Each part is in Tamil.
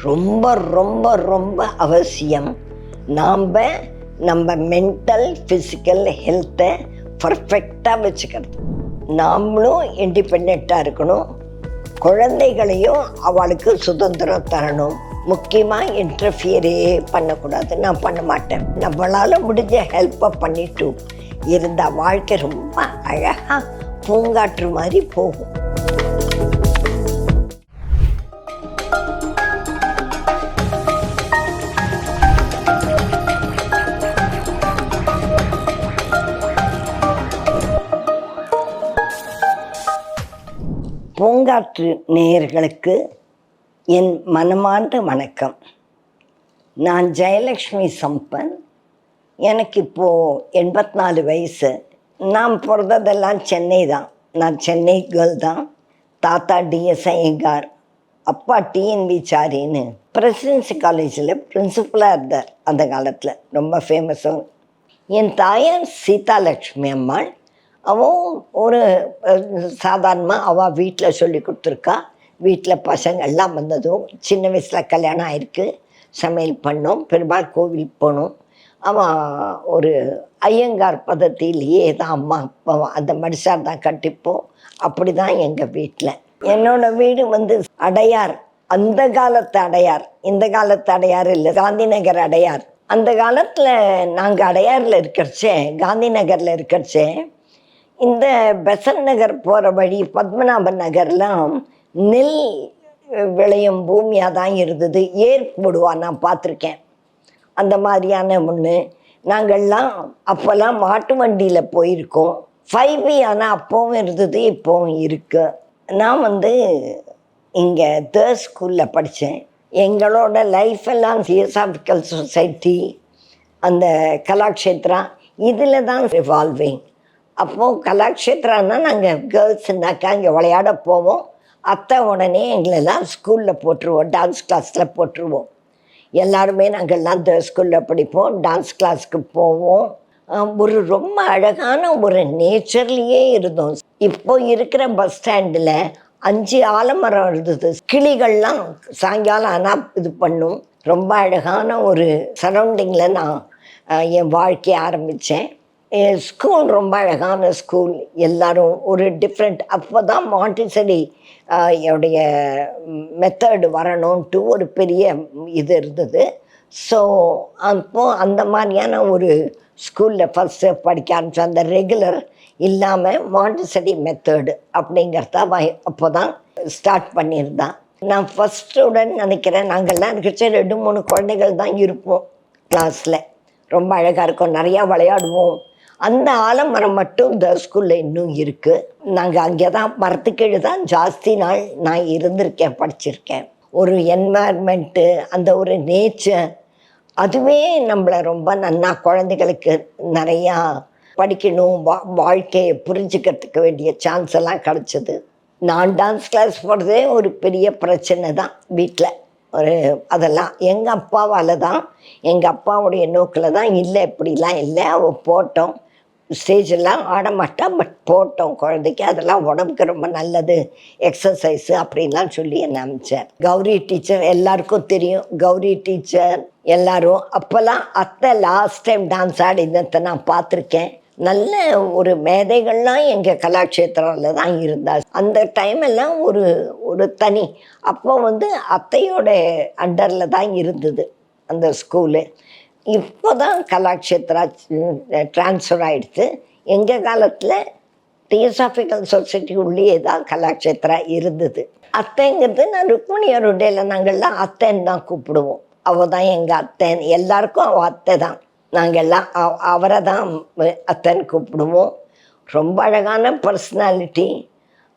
ரொம்ப ரொம்ப ரொம்ப அவசியம். நாம் நம்ம மென்டல் ஃபிசிக்கல் ஹெல்த்தை பர்ஃபெக்டாக வச்சுக்கிறது. நாமளும் இண்டிபெண்ட்டாக இருக்கணும், குழந்தைகளையும் அவளுக்கு சுதந்திரம் தரணும். முக்கியமாக இன்டர்ஃபியரே பண்ணக்கூடாது. நான் பண்ண மாட்டேன். நம்மளால் முடிஞ்ச ஹெல்ப்பை பண்ணிட்டு இருந்தால் வாழ்க்கை ரொம்ப அழகாக பூங்காற்று மாதிரி போகும். பூங்காற்று நேயர்களுக்கு என் மனமார்ந்த வணக்கம். நான் ஜெயலக்ஷ்மி சம்பன். எனக்கு இப்போது 84 வயசு. நான் பிறந்ததெல்லாம் சென்னை தான். நான் சென்னை கேர்ள் தான். தாத்தா டிஎஸ் ஐயங்கார், அப்பா டிஎன்வி சாரின்னு பிரசிடென்சி காலேஜில் பிரின்சிபலாக இருந்தார் அந்த காலத்தில், ரொம்ப ஃபேமஸும். என் தாயார் சீதாலக்ஷ்மி அம்மாள். அவன் ஒரு சாதாரணமாக அவள் வீட்டில் சொல்லி கொடுத்துருக்கா. வீட்டில் பசங்கள்லாம் வந்ததும் சின்ன வயசில் கல்யாணம் ஆயிருக்கு, சமையல் பண்ணோம், பெருமாள் கோவிலுக்கு போனோம். அவன் ஒரு ஐயங்கார் பதத்திலேயே தான் அம்மா அப்பா அந்த மடிசார் தான் கட்டிப்போம். அப்படி தான் எங்கள் வீட்டில். என்னோடய வீடு அடையார். அந்த காலத்து அடையார், இந்த காலத்து அடையார் இல்லை, காந்தி நகர் அடையார். அந்த காலத்தில் நாங்கள் அடையாரில் இருக்கிறச்சே, காந்தி நகரில் இருக்கிறச்சே, இந்த பெசன்ட் நகர் போகிற வழி பத்மநாபன் நகர்லாம் நெல் விளையும் பூமியாக தான் இருந்தது. ஏர் போடுவா, நான் பார்த்துருக்கேன். அந்த மாதிரியான ஒன்று. நாங்கள்லாம் அப்போல்லாம் மாட்டு வண்டியில் போயிருக்கோம். 5B ஆனால் அப்போவும் இருந்தது, இப்போவும் இருக்கு. நான் இங்கே ஸ்கூலில் படித்தேன். எங்களோட லைஃப் எல்லாம் தியோசாபிக்கல் சொசைட்டி, அந்த கலாக்ஷேத்ரா இதில் தான் ரிவால்விங். அப்போது கலாக்ஷேத்ரான்னா நாங்கள் கேர்ள்ஸுனாக்கா இங்கே விளையாட போவோம். அத்தை உடனே எங்களெல்லாம் ஸ்கூலில் போட்டுருவோம், டான்ஸ் கிளாஸில் போட்டுருவோம். எல்லாருமே நாங்கள்லாம் ஸ்கூலில் படிப்போம், டான்ஸ் கிளாஸுக்கு போவோம். ஒரு ரொம்ப அழகான ஒரு நேச்சர்லேயே இருந்தோம். இப்போ இருக்கிற பஸ் ஸ்டாண்டில் 5 ஆலமரம் இருந்தது. கிளிகள்லாம் சாயங்காலம் ஆனால் இது பண்ணும். ரொம்ப அழகான ஒரு சரௌண்டிங்கில் நான் என் வாழ்க்கையை ஆரம்பித்தேன். ஸ்கூல் ரொம்ப அழகான ஸ்கூல். எல்லோரும் ஒரு டிஃப்ரெண்ட். அப்போ தான் மாண்டிசரி என்னுடைய மெத்தடு வரணும்ன்ட்டு ஒரு பெரிய இது இருந்தது. ஸோ அப்போது அந்த மாதிரியான ஒரு ஸ்கூலில் ஃபஸ்ட்டு படிக்க ஆரம்பித்தேன். அந்த ரெகுலர் இல்லாமல் மாண்டிசரி மெத்தடு அப்படிங்கிறத அப்போ தான் ஸ்டார்ட் பண்ணியிருந்தான். நான் ஃபஸ்ட் ஸ்டூடெண்ட் நினைக்கிறேன். நாங்கள்லாம் இருக்கிற 2-3 குழந்தைகள் தான் இருப்போம் கிளாஸில். ரொம்ப அழகாக இருக்கும், நிறையா விளையாடுவோம். அந்த ஆலமரம் மட்டும் இந்த ஸ்கூலில் இன்னும் இருக்குது. நாங்கள் அங்கே தான் மரத்துக்கீழே தான் ஜாஸ்தி நாள் நான் இருந்திருக்கேன், படிச்சிருக்கேன். ஒரு என்வாயர்மெண்ட்டு, அந்த ஒரு நேச்சர், அதுவே நம்மளை ரொம்ப நன்னா குழந்தைகளுக்கு நிறையா படிக்கணும், வாழ்க்கையை புரிஞ்சுக்கிறதுக்கு வேண்டிய சான்ஸ் எல்லாம் கிடச்சிது. நான் டான்ஸ் கிளாஸ் போகிறதே ஒரு பெரிய பிரச்சனை தான் வீட்டில். அதெல்லாம் எங்கள் அப்பாவால் தான், எங்கள் அப்பாவுடைய நோக்கில் தான். இல்லை இப்படிலாம் இல்லை, அவள் போட்டோம், ஸ்டேஜெல்லாம் ஆட மாட்டான், பட் போட்டோம் குழந்தைக்கு, அதெல்லாம் உடம்புக்கு ரொம்ப நல்லது, எக்ஸசைஸு அப்படின்லாம் சொல்லி என்னை அனுப்பிச்சார். கௌரி டீச்சர் எல்லாருக்கும் தெரியும். கௌரி டீச்சர் எல்லாரும் அப்போல்லாம் அத்தை லாஸ்ட் டைம் டான்ஸ் ஆடினத்தை நான் பார்த்துருக்கேன். நல்ல ஒரு மேதைகள்லாம் எங்கள் கலாக்ஷேத்திராவில் தான் இருந்தாள். அந்த டைம் எல்லாம் ஒரு தனி. அப்போ அத்தையோட அண்டரில் தான் இருந்தது அந்த ஸ்கூலு. இப்போ தான் கலாக்ஷேத்ரா ட்ரான்ஸ்ஃபர் ஆகிடுச்சு. எங்கள் காலத்தில் தியோசாபிக்கல் சொசைட்டி உள்ளே தான் கலாக்ஷேத்ரா இருந்தது. அத்தைங்கிறது நான் ருக்மணி அருடையில் நாங்கள்லாம் அத்தைன்னு தான் கூப்பிடுவோம். அவள் தான் எங்கள் அத்தை. எல்லாருக்கும் அவள் அத்தை தான். நாங்கள்லாம் அவரை தான் அத்தைன்னு கூப்பிடுவோம். ரொம்ப அழகான பர்சனாலிட்டி.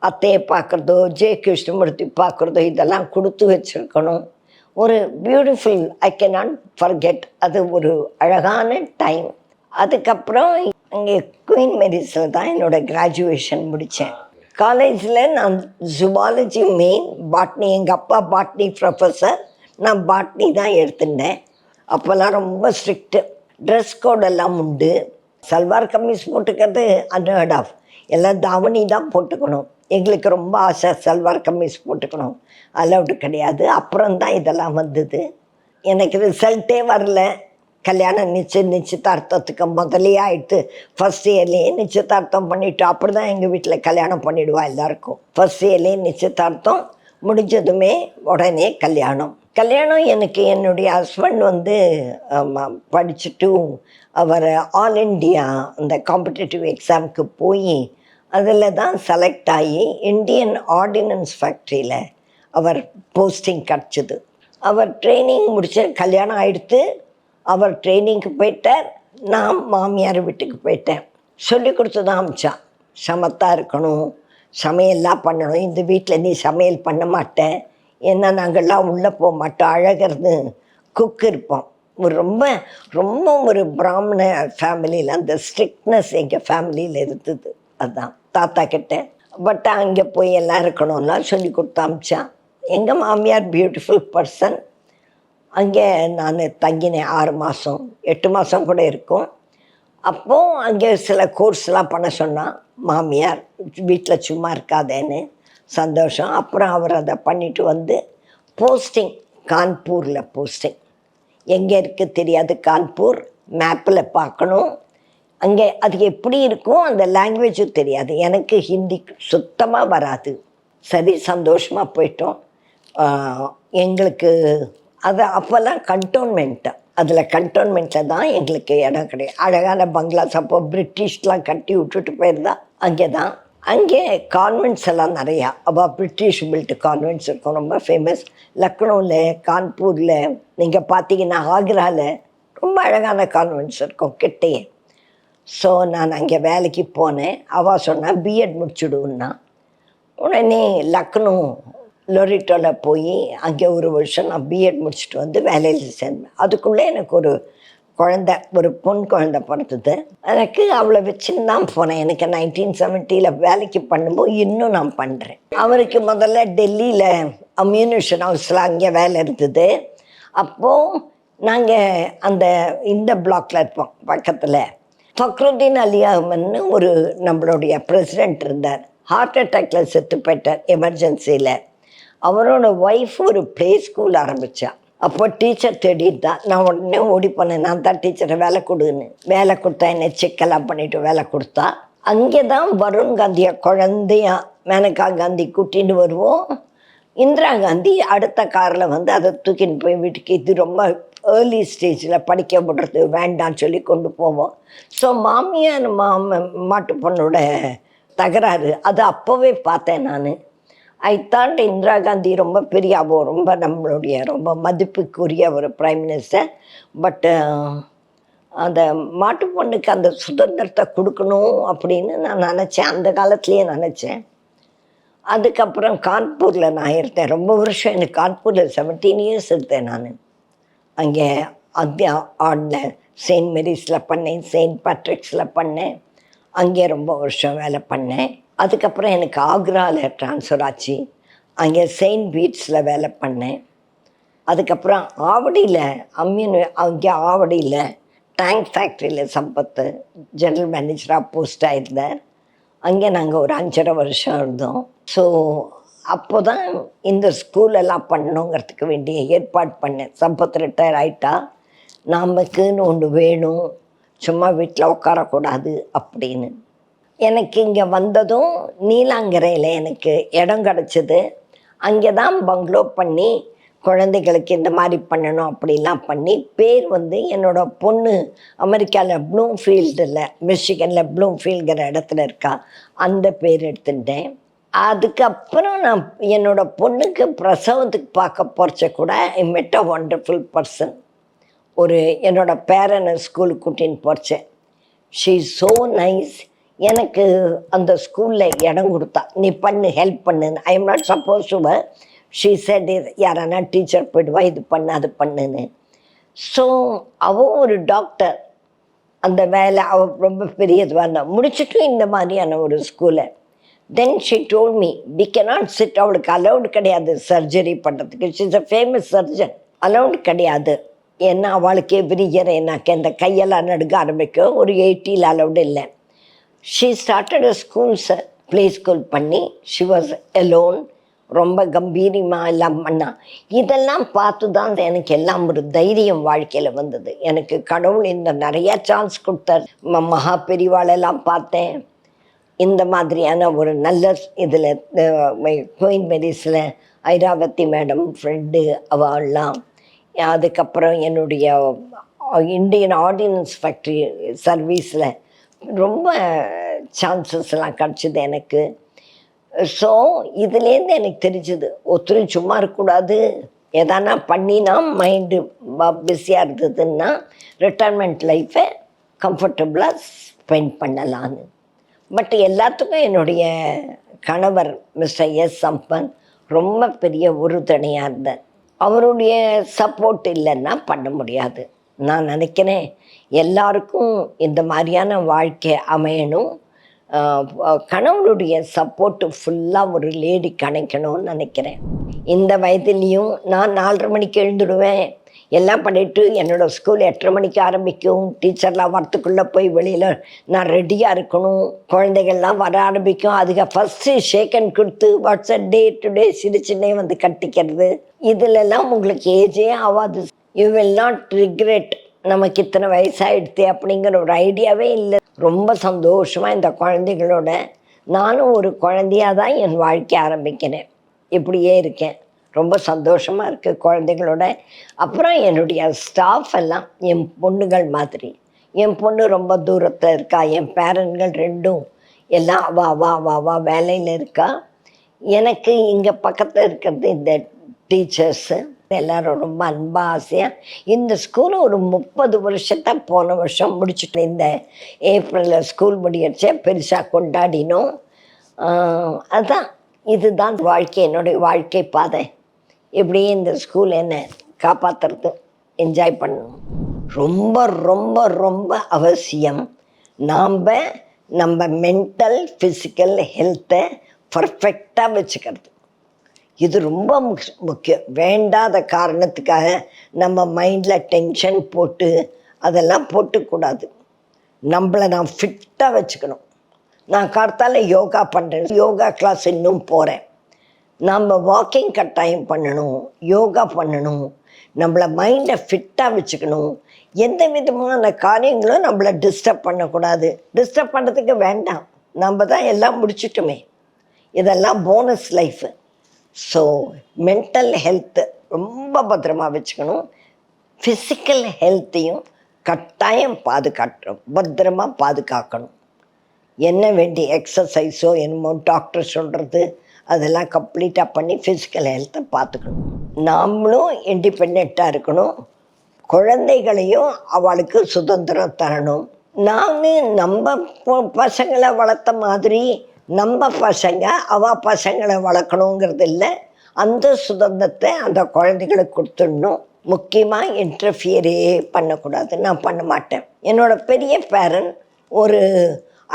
அத்தையை பார்க்குறதோ, ஜே கிருஷ்ணமூர்த்தி பார்க்குறதோ, இதெல்லாம் கொடுத்து வச்சுருக்கணும். ஒரு பியூட்டிஃபுல், ஐ கேனாட் ஃபர்கெட். அது ஒரு அழகான டைம். அதுக்கப்புறம் இங்கே குயின் மேரிஸில் தான் என்னோடய கிராஜுவேஷன் முடித்தேன். காலேஜில் நான் ஜூவாலஜி மெயின், பாட்னி. எங்கள் அப்பா பாட்னி ப்ரொஃபஸர், நான் பாட்னி தான் எடுத்துட்டேன். அப்போல்லாம் ரொம்ப ஸ்ட்ரிக்ட்டு. ட்ரெஸ் கோடெல்லாம் உண்டு. சல்வார் கம்மீஸ் போட்டுக்கிறது அன்ஹர்ட் ஆஃப். எல்லாம் தாவணி தான் போட்டுக்கணும். எங்களுக்கு ரொம்ப ஆசை சல்வார் கம்மீஸ் போட்டுக்கணும், அலவுடு கிடையாது. அப்புறம் தான் இதெல்லாம் வந்தது. எனக்கு ரிசல்ட்டே வரல. கல்யாணம் நிச்சயதார்த்தத்துக்கு முதலையே ஆயிடுத்து. ஃபர்ஸ்ட் இயர்லேயே நிச்சயதார்த்தம் பண்ணிவிட்டு அப்படி தான் எங்கள் வீட்டில் கல்யாணம் பண்ணிவிடுவா எல்லாருக்கும். ஃபர்ஸ்ட் இயர்லேயே நிச்சயதார்த்தம் முடிஞ்சதுமே உடனே கல்யாணம். எனக்கு என்னுடைய ஹஸ்பண்ட் வந்து படிச்சுட்டு அவர் ஆல் இண்டியா அந்த காம்படிட்டிவ் எக்ஸாமுக்கு போய் அதில் தான் செலக்ட் ஆகி இந்தியன் ஆர்டினன்ஸ் ஃபேக்ட்ரியில் அவர் போஸ்டிங் கிடச்சிது. அவர் ட்ரைனிங் முடிச்சு கல்யாணம் ஆகிடுத்து. அவர் ட்ரைனிங்க்கு போயிட்டார், நான் மாமியார் வீட்டுக்கு போயிட்டேன். சொல்லி கொடுத்து தான் அமிச்சான், சமத்தாக இருக்கணும், சமையல்லாம் பண்ணணும். இந்த வீட்டில் நீ சமையல் பண்ண மாட்டேன், ஏன்னா நாங்கள்லாம் உள்ளே போக மாட்டோம், அழகிறது குக் இருப்போம். ரொம்ப ரொம்ப ஒரு பிராமண ஃபேமிலியில் அந்த ஸ்ட்ரிக்ட்னஸ் எங்கள் ஃபேமிலியில் இருந்தது. அதுதான் தாத்தா கிட்ட. பட் அங்கே போய் எல்லாம் இருக்கணும்லாம் சொல்லி கொடுத்து அமிச்சான். எங்கள் மாமியார் பியூட்டிஃபுல் பர்சன். அங்கே நான் தங்கினேன் 6 மாதம் 8 மாதம் கூட இருக்கும். அப்போது அங்கே சில கோர்ஸ்லாம் பண்ண சொன்னான் மாமியார், வீட்டில் சும்மா இருக்காதேன்னு. சந்தோஷம். அப்புறம் அவர் அதை பண்ணிவிட்டு வந்து போஸ்டிங் கான்பூரில் போஸ்டிங். எங்கே இருக்குது தெரியாது, கான்பூர் மேப்பில் பார்க்கணும். அங்கே அது எப்படி இருக்கும், அந்த லாங்குவேஜும் தெரியாது. எனக்கு ஹிந்தி சுத்தமாக வராது. சரி, சந்தோஷமாக போயிட்டோம். எங்களுக்கு அது அப்போல்லாம் கண்டோன்மெண்ட்டு, அதில் கண்டோன்மெண்ட்டில் தான் எங்களுக்கு இடம் கிடையாது. அழகான பங்களாஸ் அப்போ பிரிட்டிஷ்லாம் கட்டி விட்டுட்டு போயிருந்தா அங்கே தான். அங்கே கான்வென்ட்ஸ் எல்லாம் நிறையா, அப்போ பிரிட்டிஷ் பில்ட் கான்வென்ட்ஸ் இருக்கும், ரொம்ப ஃபேமஸ். லக்னோவில், கான்பூரில், நீங்கள் பார்த்தீங்கன்னா ஆக்ராவில் ரொம்ப அழகான கான்வென்ட்ஸ் இருக்கும் கிட்டேயே. ஸோ நான் அங்கே வேலைக்கு போனேன். அவள் சொன்னால் பிஎட் முடிச்சுடுன்னா. உடனே லக்னோ லொரிட்டோவில் போய் அங்கே 1 வருஷம் நான் பிஎட் முடிச்சுட்டு வந்து வேலையில் சேர்ந்தேன். அதுக்குள்ளே எனக்கு ஒரு குழந்த, ஒரு பொன் குழந்தை பிறந்தது. எனக்கு அவளை வச்சுன்னு தான் போனேன். எனக்கு 1970 வேலைக்கு பண்ணும்போது இன்னும் நான் பண்ணுறேன். அவருக்கு முதல்ல டெல்லியில் அம்யூனிஷன் ஹவுஸில் அங்கே வேலை இருந்தது. அப்போது நாங்கள் இந்த பிளாக்கில் இருப்போம் பக்கத்தில். ஃபக்ருதீன் அலி அஹ்மத்னு ஒரு நம்மளுடைய பிரசிடெண்ட் இருந்தார். ஹார்ட் அட்டாக்கில் செத்து போயிட்டார் எமர்ஜென்சியில். அவரோட ஒய்ஃப் ஒரு ப்ளே ஸ்கூல் ஆரம்பித்தா. அப்போ டீச்சர் தேடிட்டு தான் நான் உடனே ஓடி போனேன். நான் தான் டீச்சரை வேலை கொடுன்னு. வேலை கொடுத்தா என்னை செக்கெல்லாம் பண்ணிவிட்டு வேலை கொடுத்தா. அங்கே தான் வருண் காந்தியை குழந்தையா மேனகா காந்தி கூட்டின்னு வருவோம். இந்திரா காந்தி அடுத்த காரில் வந்து அதை தூக்கின்னு போய் வீட்டுக்கு, இது ரொம்ப ஏர்லி ஸ்டேஜில் படிக்க விடுறது வேண்டான்னு சொல்லி கொண்டு போவோம். ஸோ மாமியார் மாட்டு பொண்ணோட தகராறு அது அப்போவே பார்த்தேன் நான். ஐ தாட் இந்திரா காந்தி ரொம்ப பெரியாவோ, ரொம்ப நம்மளுடைய ரொம்ப மதிப்புக்குரிய ஒரு பிரைம் மினிஸ்டர். பட்டு அந்த மாட்டு பொண்ணுக்கு அந்த சுதந்திரத்தை கொடுக்கணும் அப்படின்னு நான் நினச்சேன், அந்த காலத்துலேயே நினச்சேன். அதுக்கப்புறம் கான்பூரில் நான் இருந்தேன் ரொம்ப வருஷம். எனக்கு கான்பூரில் 17 இயர்ஸ் இருந்தேன் நான். அங்கே ஆடில் செயின்ட் மேரிஸில் பண்ணேன், செயின்ட் பேட்ரிக்ஸில் பண்ணேன். அங்கே ரொம்ப வருஷம் வேலை பண்ணேன். அதுக்கப்புறம் எனக்கு ஆக்ராவில் ட்ரான்ஸ்ஃபர் ஆச்சு. அங்கே செயின்ட் பீட்ஸில் வேலை பண்ணேன். அதுக்கப்புறம் ஆவடியில் அங்கே ஆவடியில் டேங்க் ஃபேக்ட்ரியில் சம்பத்து ஜெனரல் மேனேஜராக போஸ்ட் ஆகிருந்தார். அங்கே நாங்கள் ஒரு 5.5 வருஷம் இருந்தோம். ஸோ அப்போ தான் இந்த ஸ்கூலெல்லாம் பண்ணணுங்கிறதுக்கு வேண்டிய ஏற்பாடு பண்ணேன். சம்பத் ரிட்டையர் ஆகிட்டா, நமக்குன்னு ஒன்று வேணும், சும்மா வீட்டில் உட்காரக்கூடாது அப்படின்னு. எனக்கு இங்கே வந்ததும் நீலாங்கரையில் எனக்கு இடம் கிடச்சிது. அங்கே தான் பங்களோ பண்ணி குழந்தைகளுக்கு இந்த மாதிரி பண்ணணும் அப்படிலாம் பண்ணி பேர் வந்து என்னோடய பொண்ணு அமெரிக்காவில் ப்ளூம்ஃபீல்டில், மிஷிகனில் ப்ளூம்ஃபீல்டுங்கிற இடத்துல இருக்கா, அந்த பேர் எடுத்துட்டேன். அதுக்கப்புறம் நான் என்னோடய பொண்ணுக்கு பிரசவத்துக்கு பார்க்க போகிறச்ச கூட ஐ மெட் அ ஒண்டர்ஃபுல் பர்சன். ஒரு என்னோடய பேரனை ஸ்கூலுக்கு கூட்டின்னு போகிறச்சேன். She is so nice. எனக்கு அந்த ஸ்கூலில் இடம் கொடுத்தா, நீ பண்ணு, ஹெல்ப் பண்ணுன்னு. I am not suppose to வர். ஷீ செட் யாரானா டீச்சர் போயிடுவா, இது பண்ணு அது பண்ணுன்னு. ஸோ அவள் ஒரு டாக்டர், அந்த வேலை அவள் ரொம்ப பெரியதுவான முடிச்சுட்டு இந்த மாதிரியான ஒரு ஸ்கூலை. Then she told me we cannot sit. அவளுக்கு அலௌடு கிடையாது சர்ஜரி பண்ணுறதுக்கு. She is a famous surgeon. Allowed கிடையாது. ஏன்னா அவளுக்கு எவ்ரி இயர் எனக்கு இந்த கையெல்லாம் நடுக்க ஆரம்பிக்கும். ஒரு 80 அலௌடு இல்லை. She started a school sir. Play school பண்ணி ஷி வாஸ் எலோன். ரொம்ப கம்பீரமாக எல்லாம் பண்ணா. இதெல்லாம் பார்த்து தான் எனக்கு எல்லாம் ஒரு தைரியம் வாழ்க்கையில் வந்தது. எனக்கு கடவுள் இந்த நிறையா சான்ஸ் கொடுத்தார். மகா பெரிவாளெல்லாம் பார்த்தேன். இந்த மாதிரியான ஒரு நல்ல இதில் குயின் மேரிஸில் ஐராவதி மேடம் ஃப்ரெண்டு அவெல்லாம். அதுக்கப்புறம் என்னுடைய இந்தியன் ஆர்டினன்ஸ் ஃபேக்ட்ரி சர்வீஸில் ரொம்ப சான்சஸ்லாம் கிடச்சிது எனக்கு. ஸோ இதுலேருந்து எனக்கு தெரிஞ்சுது, ஒருத்தரும் சும்மா இருக்கக்கூடாது, எதனா பண்ணினா மைண்டு பிஸியாக இருந்ததுன்னா ரிட்டைர்மெண்ட் லைஃப்பை கம்ஃபர்டபுளாக ஸ்பெண்ட் பண்ணலான்னு. பட் எல்லாத்துக்கும் என்னுடைய கணவர் மிஸ்டர் எஸ் சம்பன் ரொம்ப பெரிய உறுதுணையாக இருந்தார். அவருடைய சப்போர்ட் இல்லைன்னா பண்ண முடியாது. நான் நினைக்கிறேன் எல்லாருக்கும் இந்த மாதிரியான வாழ்க்கை அமையணும். கணவனுடைய சப்போர்ட்டு ஃபுல்லாக ஒரு லேடி கிடைக்கணும்னு நினைக்கிறேன். இந்த வயதுலேயும் நான் 4:30 மணிக்கு எழுந்துடுவேன். எல்லாம் பண்ணிவிட்டு என்னோடய ஸ்கூல் 8:30 மணிக்கு ஆரம்பிக்கும். டீச்சர்லாம் வரத்துக்குள்ளே போய் வெளியில் நான் ரெடியாக இருக்கணும். குழந்தைகள்லாம் வர ஆரம்பிக்கும். அதுக்கு ஃபஸ்ட்டு ஷேக்கன் கொடுத்து வாட்ஸ் டே டு டே சிரிச்சுன்னே வந்து கட்டிக்கிறது. இதிலெல்லாம் உங்களுக்கு ஏஜே ஆகாது. யூ வில் நாட் ரிக்ரெட் நமக்கு இத்தனை வயசாகிடுது அப்படிங்கிற ஒரு ஐடியாவே இல்லை. ரொம்ப சந்தோஷமாக இந்த குழந்தைகளோட நானும் ஒரு குழந்தையாக தான் என் வாழ்க்கை ஆரம்பிக்கிறேன். இப்படியே இருக்கேன். ரொம்ப சந்தோஷமாக இருக்குது குழந்தைகளோட. அப்புறம் என்னுடைய ஸ்டாஃப் எல்லாம் என் பொண்ணுகள் மாதிரி. என் பொண்ணு ரொம்ப தூரத்தில் இருக்கா. என் பேரன்கள் ரெண்டும் எல்லாம் வா வா வா வா வேலையில் இருக்கா. எனக்கு இங்கே பக்கத்தில் இருக்கிறது இந்த டீச்சர்ஸு எல்லோரும் ரொம்ப அன்பாக ஆசையாக. இந்த ஸ்கூலு ஒரு 30 வருஷத்தை போன வருஷம் முடிச்சுட்டு இந்த ஏப்ரலில் ஸ்கூல் முடியச்சே பெருசாக கொண்டாடினோம். அதுதான் இதுதான் வாழ்க்கை, என்னுடைய வாழ்க்கை பாதை. இப்படியே இந்த ஸ்கூல் என்னை காப்பாற்றுறது, என்ஜாய் பண்ணணும். ரொம்ப ரொம்ப ரொம்ப அவசியம் நம்ம மென்டல் ஃபிசிக்கல் ஹெல்த்தை பர்ஃபெக்டாக வச்சுக்கிறது. இது ரொம்ப முக்கியம். வேண்டாத காரணத்துக்காக நம்ம மைண்டில் டென்ஷன் போட்டு அதெல்லாம் போட்டுக்கூடாது. நம்மளை நான் ஃபிட்டாக வச்சுக்கணும். நான் கார்த்தால யோகா பண்ணுறேன், யோகா கிளாஸ் இன்னும் போகிறேன். நம்ம வாக்கிங் கட்டாயம் பண்ணணும், யோகா பண்ணணும், நம்மளை மைண்டை ஃபிட்டாக வச்சுக்கணும். எந்த விதமான காரியங்களும் நம்மளை டிஸ்டர்ப் பண்ணக்கூடாது. டிஸ்டர்ப் பண்ணுறதுக்கு வேண்டாம், நம்ம தான் எல்லாம் முடிச்சிட்டோமே. இதெல்லாம் bonus life. So mental health ரொம்ப பத்திரமாக வச்சுக்கணும். ஃபிசிக்கல் ஹெல்த்தையும் கட்டாயம் பத்திரமாக பாதுகாக்கணும். என்ன வேண்டிய எக்ஸசைஸோ என்னமோ டாக்டர் சொல்கிறது அதெல்லாம் கம்ப்ளீட்டாக பண்ணி ஃபிசிக்கல் ஹெல்த்தை பார்த்துக்கணும். நாமளும் இண்டிபெண்ட்டாக இருக்கணும். குழந்தைகளையும் அவளுக்கு சுதந்திரம் தரணும். நம்ம பசங்களை வளர்த்த மாதிரி நம்ம பசங்க பசங்களை வளர்க்கணுங்கிறது இல்லை. அந்த சுதந்திரத்தை அந்த குழந்தைகளுக்கு கொடுத்துடணும். முக்கியமாக இன்டர்ஃபியரே பண்ணக்கூடாது. நான் பண்ண மாட்டேன். என்னோடய பெரிய பேரன் ஒரு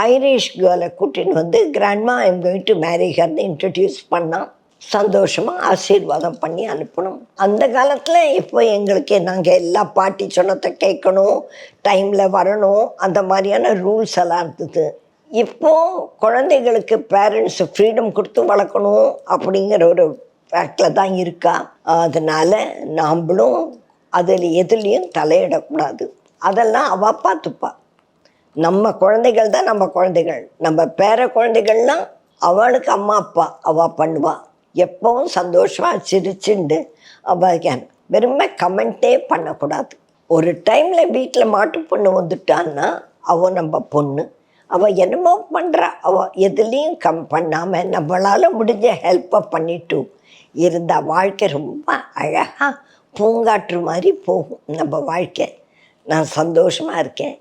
ஐரிஷ் கேர்ளை கூட்டின்னு வந்து grandma I'm going to marry ஹர்னு இன்ட்ரடியூஸ் பண்ணான். சந்தோஷமாக ஆசீர்வாதம் பண்ணி அனுப்பணும். அந்த காலத்தில் இப்போ எங்களுக்கு நாங்கள் எல்லா பாட்டி சொன்னதை கேட்கணும், டைமில் வரணும், அந்த மாதிரியான ரூல்ஸ் எல்லாம் இருந்தது. இப்போது குழந்தைகளுக்கு பேரண்ட்ஸ் ஃப்ரீடம் கொடுத்து வளர்க்கணும் அப்படிங்கிற ஒரு ஃபேக்டில் தான் இருக்கா. அதனால் நாம்ளும் அதில் எதுலேயும் தலையிடக்கூடாது. அதெல்லாம் அவள் பார்த்துப்பா. நம்ம குழந்தைகள் தான் நம்ம குழந்தைகள். நம்ம பேர குழந்தைகள்லாம் அவளுக்கு அம்மா அப்பா அவள் பண்ணுவாள். எப்போவும் சந்தோஷமாக சிரிச்சுண்டு அவள் வெறுமை கமெண்ட்டே பண்ணக்கூடாது. ஒரு டைமில் வீட்டில் மாட்டு பொண்ணு வந்துட்டான்னா அவள் நம்ம பொண்ணு. அவள் என்னமோ பண்ணுறா. அவள் எதுலேயும் பண்ணாமல் நம்மளால் முடிஞ்ச ஹெல்ப்பை பண்ணிட்டு இருந்தால் வாழ்க்கை ரொம்ப அழகாக பூங்காற்று மாதிரி போகும் நம்ம வாழ்க்கை. நான் சந்தோஷமாக இருக்கேன்.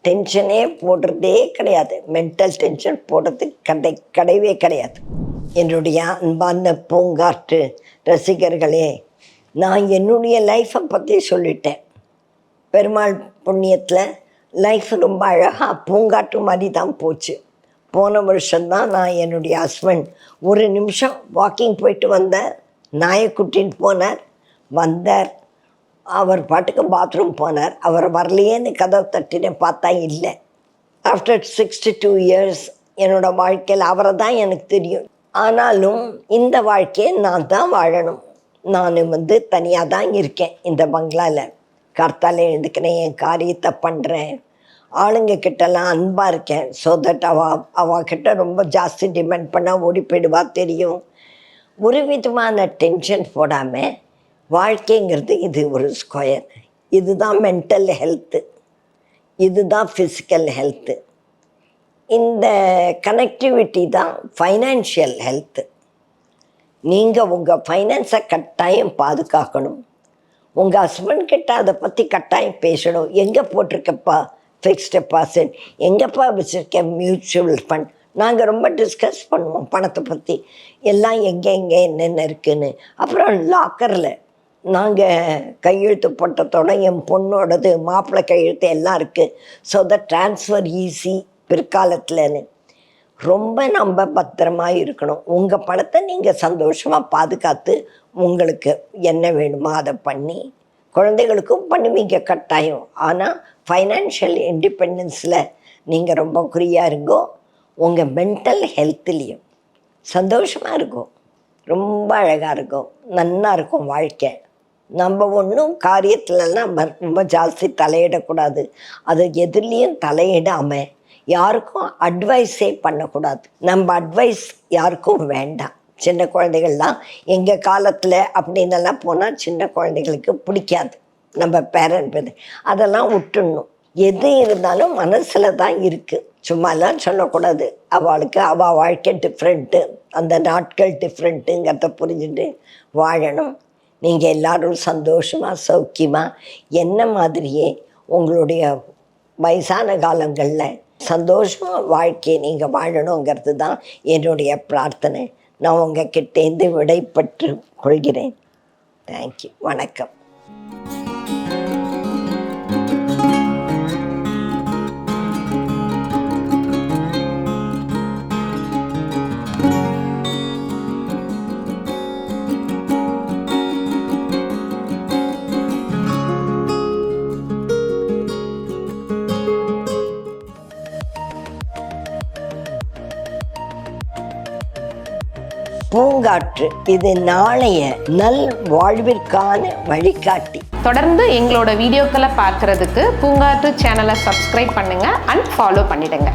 டென்ஷனே போடுறதே கிடையாது. மென்டல் டென்ஷன் போடுறது கிடையவே கிடையாது. என்னுடைய அன்பான பூங்காற்று ரசிகர்களே, நான் என்னுடைய லைஃப்பை பற்றி சொல்லிட்டேன். பெருமாள் புண்ணியத்தில் லைஃப் ரொம்ப அழகாக பூங்காற்று மாதிரி தான் போச்சு. போன வருஷம்தான் நான் என்னுடைய ஹஸ்பண்ட் ஒரு நிமிஷம் வாக்கிங் போயிட்டு வந்தேன். நாயக்குட்டின்னு போனார், வந்தார். அவர் பாட்டுக்கு பாத்ரூம் போனார். அவர் வரலையேன்னு கதவை தட்டினேன், பார்த்தா இல்லை. ஆஃப்டர் 62 years என்னோடய வாழ்க்கையில் அவரை தான் எனக்கு தெரியும். ஆனாலும் இந்த வாழ்க்கையை நான் தான் வாழணும். நான் தனியாக தான் இருக்கேன் இந்த பங்களாவில். கார்த்தால எழுந்துக்கிறேன், என் காரியத்தை பண்ணுறேன், ஆளுங்க கிட்டலாம் அன்பாக இருக்கேன். ஸோ தட் அவகிட்ட ரொம்ப ஜாஸ்தி டிமாண்ட் பண்ணால் ஓடி போயிடுவா தெரியும். ஒரு விதமான டென்ஷன் போடாமல் வாழ்க்கைங்கிறது இது ஒரு ஸ்கொயர். இதுதான் மென்டல் ஹெல்த்து, இதுதான் ஃபிசிக்கல் ஹெல்த்து. இந்த கனெக்டிவிட்டி தான் ஃபைனான்ஷியல் ஹெல்த்து. நீங்கள் உங்கள் ஃபைனான்ஸை கட்டாயம் பாதுகாக்கணும். உங்கள் ஹஸ்பண்ட்கிட்ட அதை பற்றி கட்டாயம் பேசணும். எங்கே போட்டிருக்கப்பா ஃபிக்ஸ்ட் டெபாசிட், எங்கேப்பா வச்சுருக்கேன் மியூச்சுவல் ஃபண்ட். நாங்கள் ரொம்ப டிஸ்கஸ் பண்ணுவோம் பணத்தை பற்றி, எல்லாம் எங்கே என்னென்ன இருக்குதுன்னு. அப்புறம் லாக்கரில் நாங்கள் கையெழுத்து போட்டதோட என் பொண்ணோடது மாப்பிள்ளை கையெழுத்து எல்லாம் இருக்குது. ஸோ த ட்ரான்ஸ்ஃபர் ஈஸி பிற்காலத்தில்னு. ரொம்ப நம்ம பத்திரமாக இருக்கணும். உங்கள் பணத்தை நீங்கள் சந்தோஷமாக பாதுகாத்து உங்களுக்கு என்ன வேணுமோ அதை பண்ணி குழந்தைகளுக்கும் பண்ணுவீங்க கட்டாயம். ஆனால் ஃபைனான்ஷியல் இண்டிபெண்டன்ஸில் நீங்கள் ரொம்ப குறியாக இருங்கோ. உங்கள் மென்டல் ஹெல்த்துலேயும் சந்தோஷமாக இருக்கும், ரொம்ப அழகாக இருக்கும், நல்லா இருக்கும் வாழ்க்கை. நம்ம ஒன்றும் காரியத்துலலாம் ரொம்ப ஜாஸ்தி தலையிடக்கூடாது. அது எதுலேயும் தலையிடாமல் யாருக்கும் அட்வைஸே பண்ணக்கூடாது. நம்ம அட்வைஸ் யாருக்கும் வேண்டாம். சின்ன குழந்தைகள்லாம் எங்கள் காலத்தில் அப்படின்னெல்லாம் போனால் சின்ன குழந்தைகளுக்கு பிடிக்காது. நம்ம பேரண்ட் அதெல்லாம் விட்டுடணும். எது இருந்தாலும் மனசில் தான் இருக்குது, சும்மாலாம் சொல்லக்கூடாது. அவளுக்கு அவள் வாழ்க்கை டிஃப்ரெண்ட்டு, அந்த நாட்கள் டிஃப்ரெண்ட்டுங்கிறத புரிஞ்சுட்டு வாழணும். நீங்கள் எல்லோரும் சந்தோஷமாக சௌக்கியமாக என்ன மாதிரியே உங்களுடைய வயசான காலங்களில் சந்தோஷமாக வாழ்க்கையை நீங்கள் வாழணுங்கிறது தான் என்னுடைய பிரார்த்தனை. நான் உங்ககிட்டேருந்து விடைபெற்று கொள்கிறேன். தேங்க்யூ. வணக்கம். பூங்காற்று இது நாளைய நல் வாழ்விற்கான வழிகாட்டி. தொடர்ந்து எங்களோட வீடியோக்களை பார்க்கறதுக்கு பூங்காற்று சேனலை சப்ஸ்கிரைப் பண்ணுங்க அண்ட் ஃபாலோ பண்ணிடுங்க.